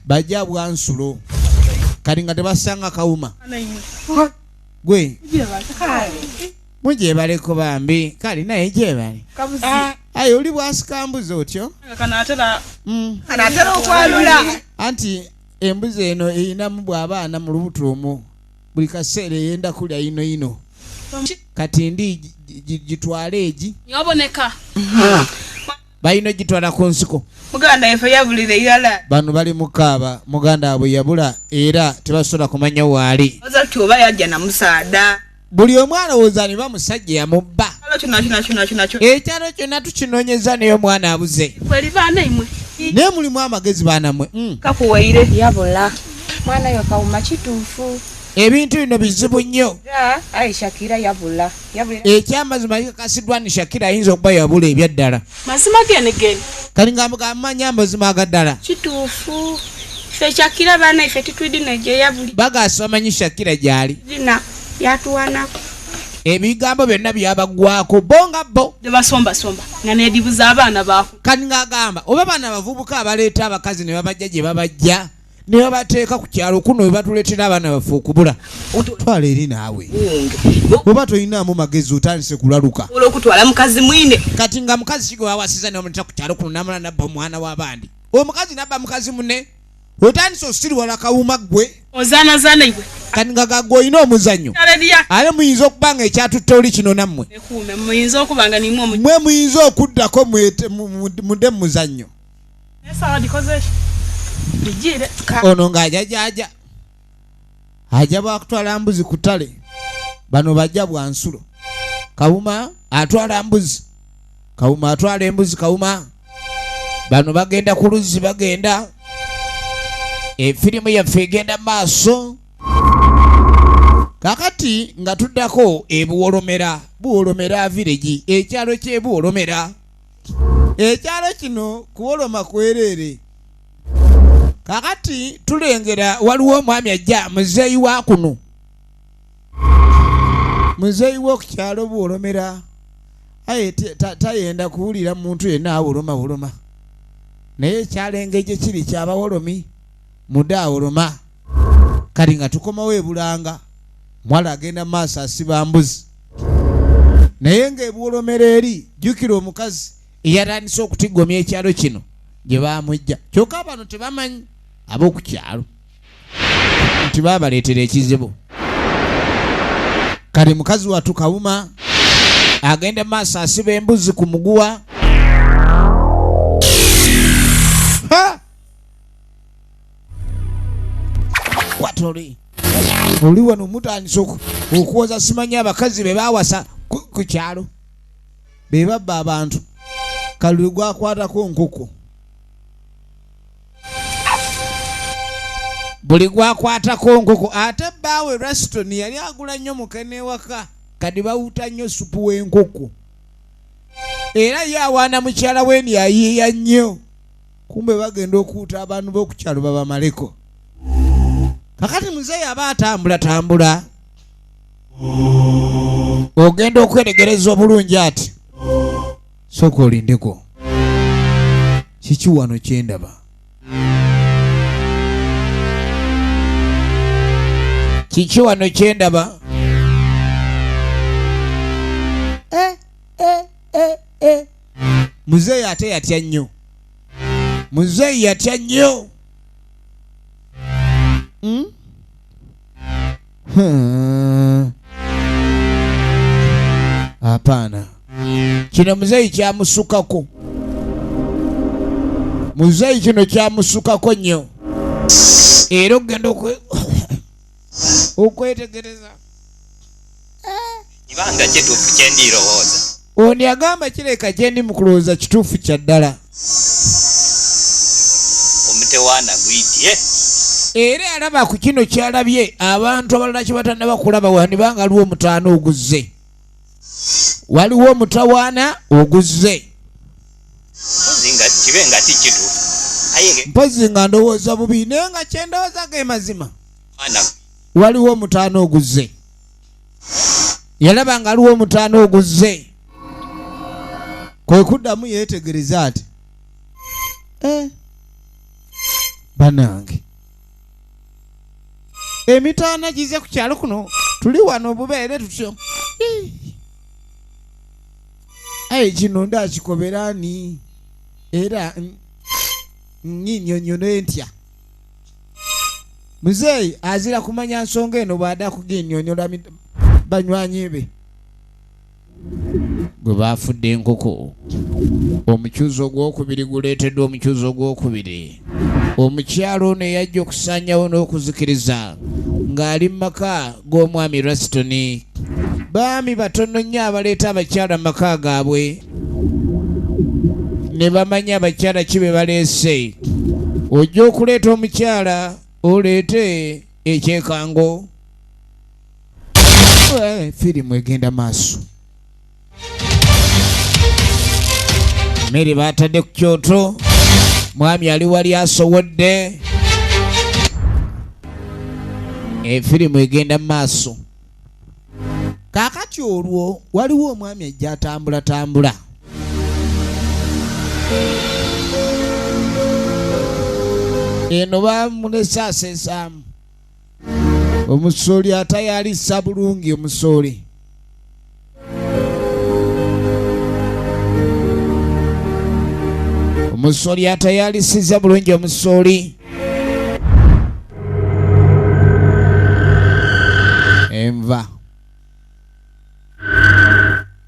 bajja bwansulo kali nga tebasanga kawuma gwe mujebaleko bambi kali naye jebale ayi oli bwasikambuza otyo anatera okwalula anti embuzi eno eyinamu bw'abaana mu lubuto omwo buli kaseera eyenda kulya ino kati ndi gitwale egi yoboneka balina gitwala ku nsiko muganda yefe yabulire irala bano bali mukaaba muganda abwe yabula era tebasobola kumanya waali ozati oba yajja na musaada buli omwana wozani bamusajja yamubba ekyalo kyonna tukinoonyeza naye omwana abuze naye mulimu amagezi baana mmwe kakuwaire yabula mwana yo kawuma kituufu ebintu bino bizibu nnyo ayi Shakira yabula ekyamazima kikakasiddwa ni Shakira ayinza okuba yabula ebyaddala mazima genegene kali nga mugambamanya amazima agaddala kituufu fe Shakira baana ife titwidine gye yabuli bagasi bamanyi Shakira gyali dina yatuwanako ebigambo byonna byabagwako bonga bo tebasomba nga nedibuza abaana baako kani ng'agamba oba baana abavubuka abaleeta abakazi ne babajja gye babajja ne babateeka ku kyalo kuno we batuleetera abaana baffe okubula twala eri naawe oba toyinaamu magezi otandise kulaluka olw'okutwala mukazi mwine kati nga mukazi kigwe wawasiza n'omuleeta ku kyalo kuno namala nabba omwana w'abandi omukazi nabba mukazi munne otandise osiriwala kawuma ggwe ozaanazaana igwe kati nga gagwe olina omuzannyo ale muyinza okuba nga ekyatutte oli kino nammwe muyinza okuba nga nimu mwe muyinza okuddako mudde mu muzannyo ono ng'ajajaja ajja bwakutwala mbuzi ku ttale bano bajja bwansulo kawuma atwala mbuzi kawuma atwala embuzi kawuma bano bagenda ku luzzi bagenda efirimu yaffe egenda maaso kakati nga tuddako buwolomera village ekyalo ky'ebuwolomera ekyalo kino kuwoloma kwereere kakati tulengera waliwo omwami ajja muzeeyi wa kuno muzeeyi w'okukyalo buwolomera aye tayenda kuwulira muntu yenna awoloma naye ekyalenge gye kiri kyabawolomi mudde awoloma kali nga tukomawo ebulanga mwala agenda maaso asiba mbuzi naye ng'ebuwolomera eri jjukira omukazi eyatandise okutiggomya ekyalo kino gye baamujja kyokka bano tebamanyi ab'oku kyalo nti baabaleetera ekizibu kale mukazi wattu kawuma agenda maaso asiba embuzi ku muguwa watoli oli wano mutandise okuwoza simanyi abakazi be baawasa ku kyalo be babba abantu kalulu gwakwatako nkoko buli gwakwatako nkoko ate bbaawe Raston yali agula nnyo mukene waka kadi bawuta nnyo supu w'enkoko era ye awaana mukyala weni ayiiya nnyo kumbe bagenda okuuta abantu b'okukyalo babamaleko kakati muzeeyi aba atambula ogenda okweregereza obulungi ati sooka olindeko kiki wano kyendaba kiki wano kyendaba muzeeyi ate yatya nnyo muzeeyi yatya nnyo Hapana kino muzeeyi kyamusukako muzeeyi kino kyamusukako nnyo era ogenda okwetegereza ibanga kituufu kyendirowooza oni agamba kireka kyendi mu kulowooza kituufu kya ddala omutewaana gwidye era alaba ku kino kyalabye abantu abalala kye batannaba kulaba wandibanga waliwo omutawaana oguzze waliwo omutawaana oguzze kibe nga ti kituufu mpozi nga ndowooza bubi naye nga kyendowooza ge mazima waliwo omutawaana oguzze yalaba nga waliwo omutawaana oguzze kwe kuddamu yeetegereza ati banange emitaana gize ku kyalo kuno tuli wano obubeere tutyo aye kino ndakikoberani era nnyinnyonnyola ntya muzeeyi azira kumanya nsonga eno bw'ada kuginnyonnyola banywanyi be gwe baafudde enkoko omukyuzi ogwokubiri guleeteddwa omukyuzi ogwokubiri omukyalo ono eyajja okusaanyawo n'okuzikiriza ng'ali mu maka g'omwami Rastoni baami batono nnyo abaleeta abakyala mu maka gaabwe ne bamanya abakyala ki be baleese ojja okuleeta omukyala oleete ekyekango firimu egenda maaso mmere baatadde ku kyoto mwami ali wali asowodde efirimu egenda maaso kaakati olwo waliwo omwami ajja atambulatambula eno bamulese asesaamu omusooli atayalisa bulungi omusooli omusooli atayalisiza bulungi omusooli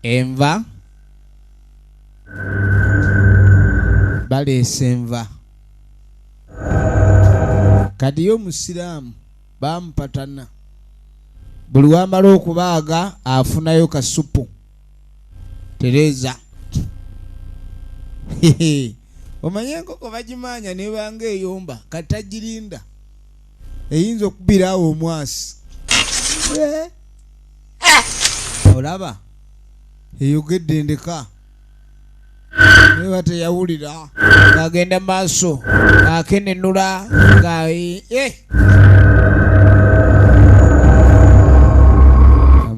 enva baleese enva kati yo omusiraamu bamupatana buli wamala okubaaga afunayo kasupu Tereza omanye enkoko bagimanya nebanga eyomba katagirinda eyinza okubira awo omwasi olaba eyogedde ndeka neba teyawulira ng'agenda maaso ng'akenenula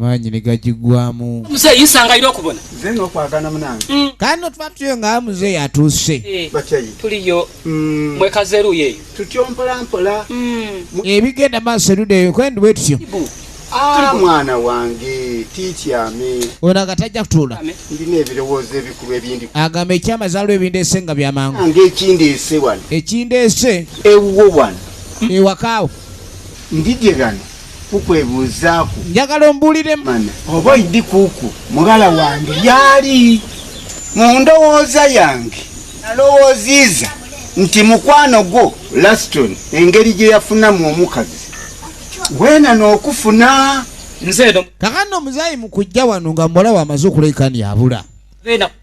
amaanyi ne gagigwamu muzeeyi yisangayira okubona nze n'okwagana munange kandi notuba tuyo nga muzeeyi atuuse bakyayi tuliyo mwekaze eruuyo eyo tutyo mpolampola ebigenda maaso eruddeyo kwendi bwe tutyo mwana wange tiityame ono agatajja kutuula ndina ebirowoozo ebikulu ebindi agamba ekyamazaalwa ebindeese nga byamangu nange ekindeese wano ekindeese ewuwo wano ewakaawo ndidye gano kukwebuuzaako njagala ombuuliremu mana oba idi kuuku mugala wange yali mu ndowooza yange nalowooziiza nti mukwano gwo Laston engeri gye yafunamu omukazi wena n'okufuna nze eno kakano omuzaayi mu kujja wano nga muwala we amaze okulekani yabula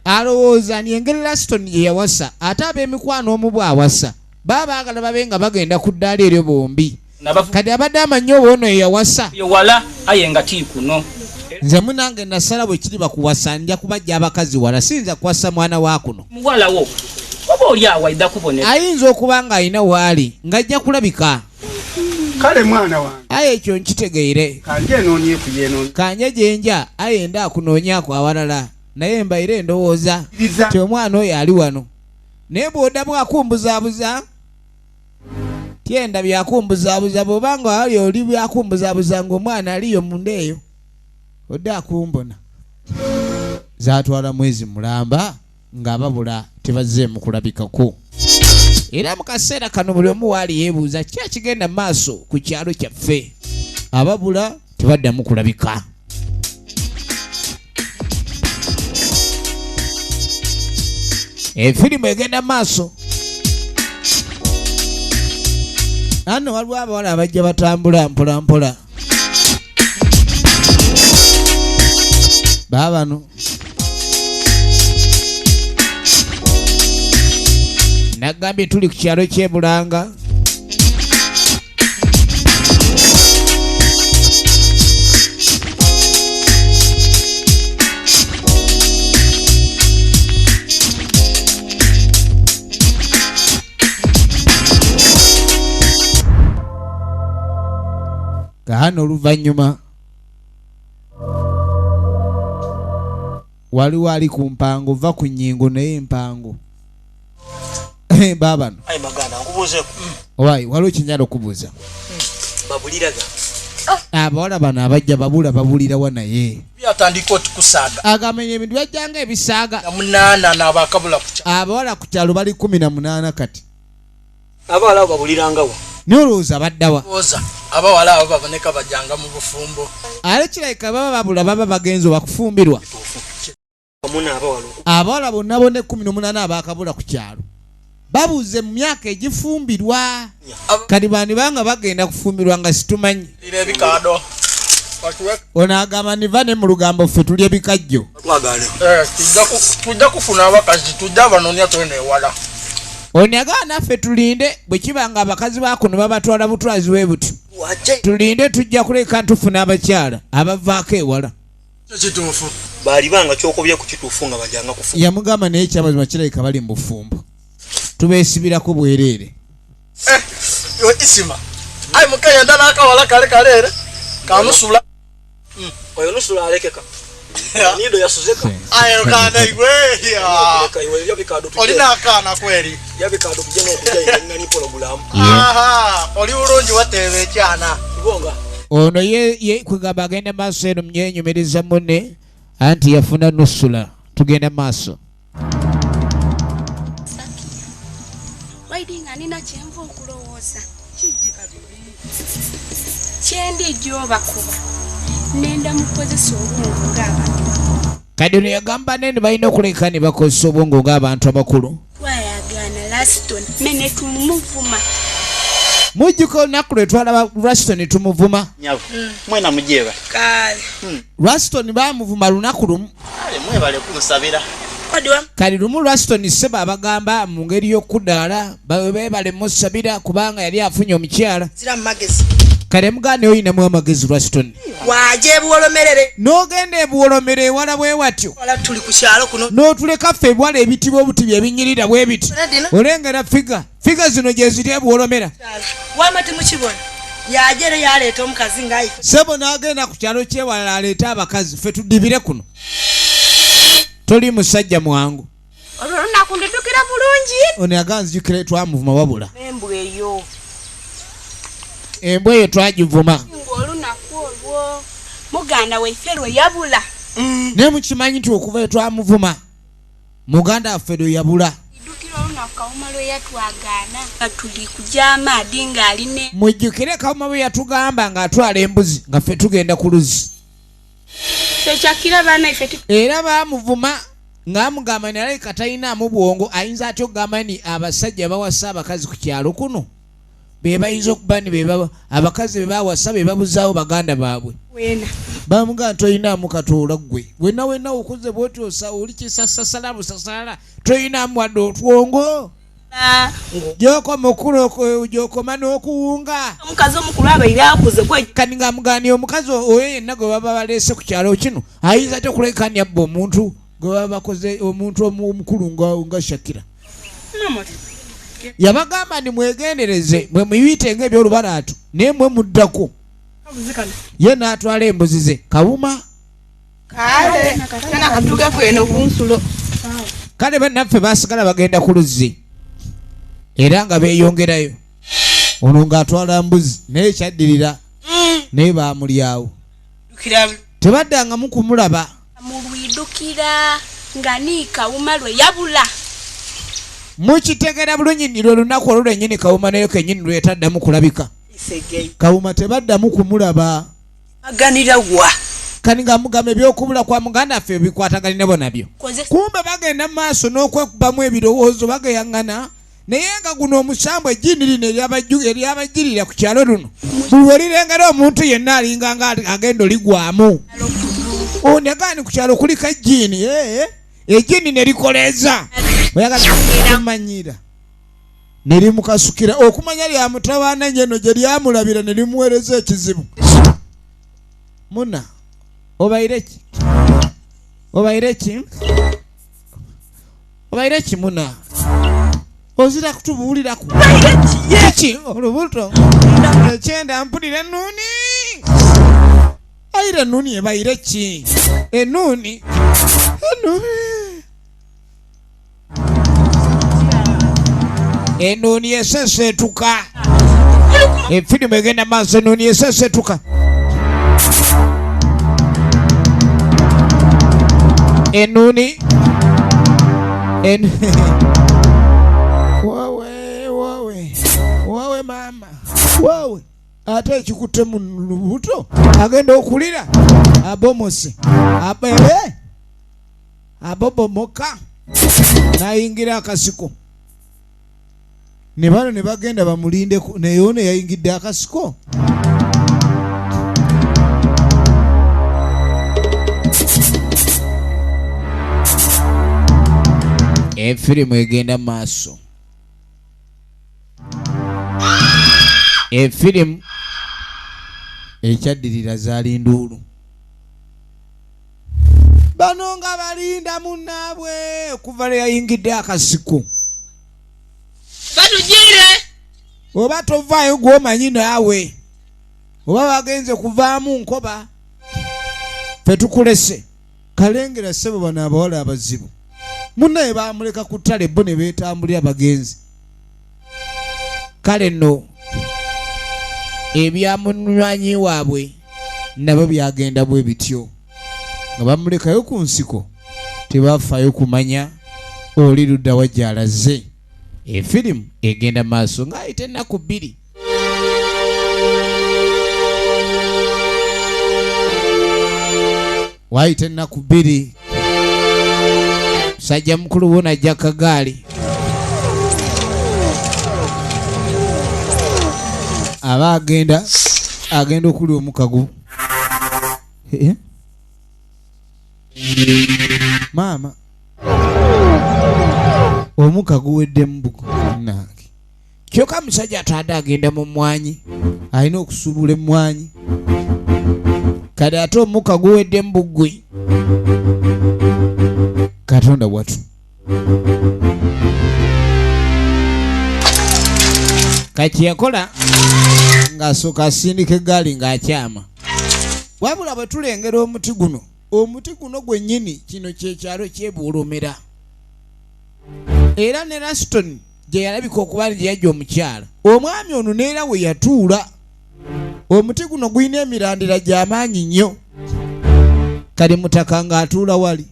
alowooza ni engeri Laston gye yawasa ate ab'emikwano omu bw'awasa baba baagala babe nga bagenda ku ddaala eryo bombi kati abadde amanyi oba ono yeyawasa wala aye nga ti kuno nze munange nasala bwe kiri bakuwasa nja kubajja abakazi wala siyinza kuwasa mwana wa kuno muwala wo oba oli awo ayidda kubonera ayinza okuba nga alina waali ng'ajja kulabika kale mwana wange aye ekyo nkitegeire kange enoonyeku yeeno kanye gyenja aye nda akunoonyaako awalala naye mbaire endowooza ti omwana oyo ali wano naye bw'odda bwakumbuzaabuza tyenda byakumbuzaabuza bw'obanga wali oli byakumbuzaabuza ng'omwana aliyo munda eyo odda akumbona zaatwala mwezi mulamba ng'ababula tebazzeemu kulabikako era mu kaseera kano buli omu waali yeebuuza ki ekigenda mu maaso ku kyalo kyaffe ababula tebaddamu kulabika efirimu egenda mu maaso ano waliwo abawala abajja batambula mpola mpola baabano nagambye tuli ku kyalo ky'ebulanga kahano oluvannyuma waliwo ali ku mpango va ku nnyingo naye empango baba Ai magana nkubuze wai waliwo kinyalo kubuza babuliraga abawala bano abajja babulira wa naye byatandika otukusaaga agamenya ebintu byajjanga ebisaaga namunana n'abakabula kuca abawala ku kyalo bali 18 kati abawala abo babulirangawa n'olowooza baddawa oza abawala abo baboneka bajjanga mu bufumbo ale kirabika baba babula baba bagenzi bakufumbirwa abawala bonna bonna 18 abakabula ku kyalo babuze mu myaka egifumbirwa kati bani banga bagenda kufumbirwa nga situmanyi ebikado ono agamba niva ne mu lugambo ffe tuli ebikajjo tujja kufuna abakazi tujja banoonya tweneewala ono agamba naffe tulinde bwe kiba nga abakazi bakuno babatwala butwazi bwe buti tulinde tujja kuleka ntufuna abakyala abavaako ewala kituufu baali banga kyokobye ku kituufu nga bajanga kufuna yamugamba naye kyamazima kirabika bali mu bufumbo tubeesibirako bwereere isima ai mukaya ndana akawala kale kaleere kanusula oyo nusula alekeka nido yasuzeka ayo kana igwe ya olina akana kweli yabikado kujeno kujja ngani program aha oli ulungi watebe cyana kibonga ono ye kwegamba agenda maaso eno mnyenyumiriza munne anti yafuna nusula tugenda maaso waidinga nina kyenva okulowooza kyendi gyobakuba nenda mukozesa obwongo ng'abantu kadi ono yagamba nene balina okuleka ne bakozesa obwongo ng'abantu abakulu twayagaana laston mene tumuvuma mujjuko olunaku lwe twalaba Raston tumuvuma mwena mujeba kale Raston bamuvuma lunaku lumu mwebale kumusabira kali lumu Raston seba abagamba mu ngeri y'okuddaala bebale musabira kubanga yali afunye omukyala zira magezi kale mugane oyinamu amagezi Raston waje ebuwolomerere n'ogenda ebuwolomere ewala bwe watyo wala tuli ku kyalo kuno n'otuleka ffe ebwala ebitibwa obuti byebinyirira bwe biti olengera figa zino gye ziri ebuwolomera wamati mukibona yajere yaleeta omukazi ngaayi sebo n'agenda ku kyalo kyewalala aleeta abakazi ffe tudibire kuno toli musajja mwangu olwo nakundidukira bulungi ono aganzijukira twamuvuma wabula embwa eyo embwa eyo twagivuma ng'olunaku olwo muganda weffe lwe yabula naye mukimanyi nti okuva twamuvuma muganda waffe lwe yabula idukira olunaku kawuma lwe yatwagaana tuli kujja amaadi ng'aline mujjukire kawuma bwe yatugamba ng'atwala embuzi nga ffe tugenda ku luzzi tekyakira baana iffe era baamuvuma ng'amugamba ni alabika talinaamu bwongo ayinza atya okugamba ni abasajja bawasa abakazi ku kyalo kuno be bayinza okuba ni abakazi be bawasa be babuzaawo baganda baabwe wena bamugamba tolinaamu katoola ggwe wenna okuze bwoti oli kisasasala busasalala tolinaamu wadde otwongo gyokoma okulo gyokoma n'okuwunga omukazi omukulu abaire akuze kani ng'amugani omukazi oyo yenna gwe baba baleese ku kyalo kino ayinza ate okulekani abba omuntu gwe baba bakoze omuntu omukulu nga Shakira yabagamba ndi mwegendereze mwe muyite ng'ebyolubalaatu naye mwe muddako ye n'atwala embuzi ze kawuma kale kana katuuka kweno kunsulo kale bannaffe baasigala bagenda ku luzzi era nga beeyongerayo ono ng'atwala mbuzi naye kyaddirira naye baamulyawo tebaddangamu kumulaba mulwidukira nga ni kawuma lwe yabula mukitegera bulungi nirwe olunaku olwo lwennyini kawuma nayo kennyini lwe yataddamu kulabika kawuma tebaddamu kumulaba aganira wa kani ng'amugamba ebyokubula kwa muganda waffe bikwataganirabo nabyo kumbe bagenda mu maaso n'okwekubamu ebirowoozo bagayaŋŋana naye nga guno omusambu ejjini lino eryabajjirira ku kyalo luno buli olirengera omuntu yenna alinga nga agenda oligwamu onegani ku kyalo kuliko ejjini ejjini ne likoleeza oyagaamanyira ne limukasukira okumanya lyamutabaana nyeno gye lyamulabira ne limuweereza ekizibu muna obaire ki muna ozira kutubuuliraku ki olubuto ekyenda mpulira ennuuni ayira ennuuni ebaire ki ennuuni Enoni esesetuka. Efirimu egenda maaso enoni esesetuka. Enoni. Wawe mama. Wawe. Ate ekikutte mu lubuto agenda okulira abomose abebe abobomoka nayingira akasiko ne bano ne bagenda bamulinde naye ono yayingidde akasiko. Efirimu egenda maaso. Efirimu ekyaddirira zaali nduulu. Bano nga balinda munnaabwe okuva lwe yayingidde akasiko. Batugire. Oba tovaayo gw'omanyi naawe. Oba bagenze kuvaamu nkoba. Ffe tukulese. Kalengera ssebo bano abawala abazibu. Munnaye baamuleka ku ttale bo ne beetambulira bagenzi. Kale nno ebyamunywanyi waabwe nabo byagenda bwe bityo nga bamulekayo ku nsiko tebafaayo kumanya oli ludda wajjalaze. Efirimu egenda maaso ng'ayita ennaku 2. Waayita ennaku 2 musajja mukulu wona ajja kagaali aba agenda okuli omukago. Maama omukago wedde mbugo nange kyokka musajja atadde agenda mu mwanyi alina okusubula emmwanyi kale ate omukago wedde mbugwe Katonda watu. Kati yakola ng'asooka asindika eggaali ng'akyama. Wabula bwe tulengera omuti guno gwennyini kino kyekyalo ky'ebuulumira. Era ne Laston gye yalabika okuba gye yajja omukyala. Omwami ono neera we yatuula. Omuti guno gulina emirandira gy'amaanyi nnyo. Kali mutaka ng'atuula wali.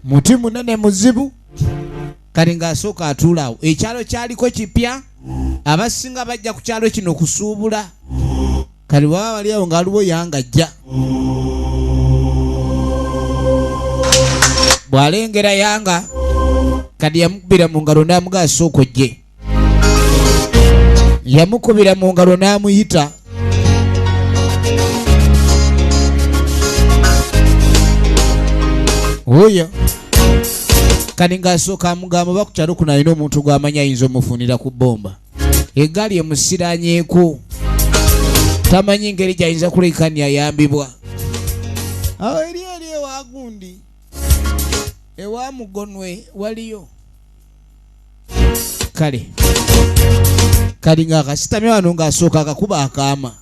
Muti munene muzibu. Kali ng'asooka atuulaawo. Ekyalo kyaliko kipya. Abasinga bajja ku kyalo kino kusuubula. Kali baba bali awo ng'aliwo yangajja. Bw'alengera yanga kadi yamukubira mu ngalo n'amugaa sooka ojje. Yamukubira mu ngalo n'amuyita. Oya kadi ng'asooka amugamba oba ku kyalo kuno alina omuntu gw'amanyi ayinza omufunira ku bbomba. Eggaali emusiranyeeko tamanyi ngeri gy'ayinza kulekani ayambibwa. Awo eri ewa gundi ewa mugonwe waliyo. Kali ng'akasitamye wano ng'asooka akakuba akaama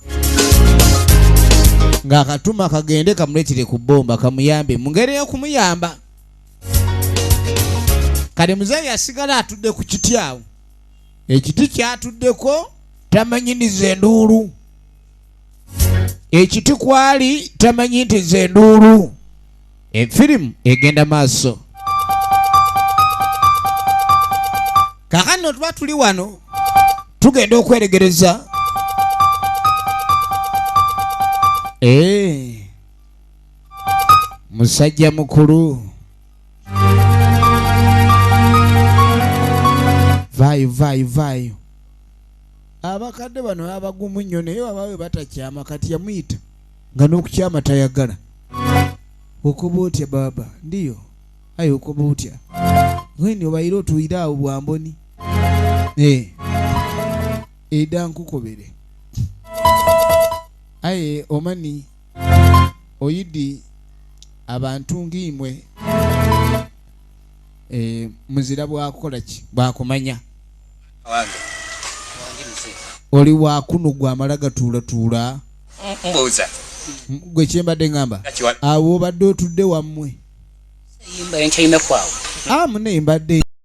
ng'akatuma kagende kamuleetere ku bbomba kamuyambe mu ngeri y'okumuyamba. Kale muzeeyi asigala atudde ku kiti awo. Ekiti kyatuddeko tamanyi ni zenduulu. Ekiti kwali tamanyi nti zenduulu. Efirimu egenda maaso. Kakano tuba tuli wano tugenda okweregereza. Musajja mukulu. Vayo. Abakadde bano abagumu nnyo naye babawe batakyama kati yamuyita nga n'okukyama tayagala. Okoba otya baba? Ndiyo. Ayi okoba otya? Weni obayire otuyire awo bwamboni. Eda nkukobere. Aye omani oyidi abantu ngimwe muzira bwakukola ki bwakumanya. Oli wakuno gwamala gatuulatuula. Mbuuza. Gwe kyembadde ngamba. Awo obadde otudde wammwe. Yimba enkyayime kwawo. Mune mbadde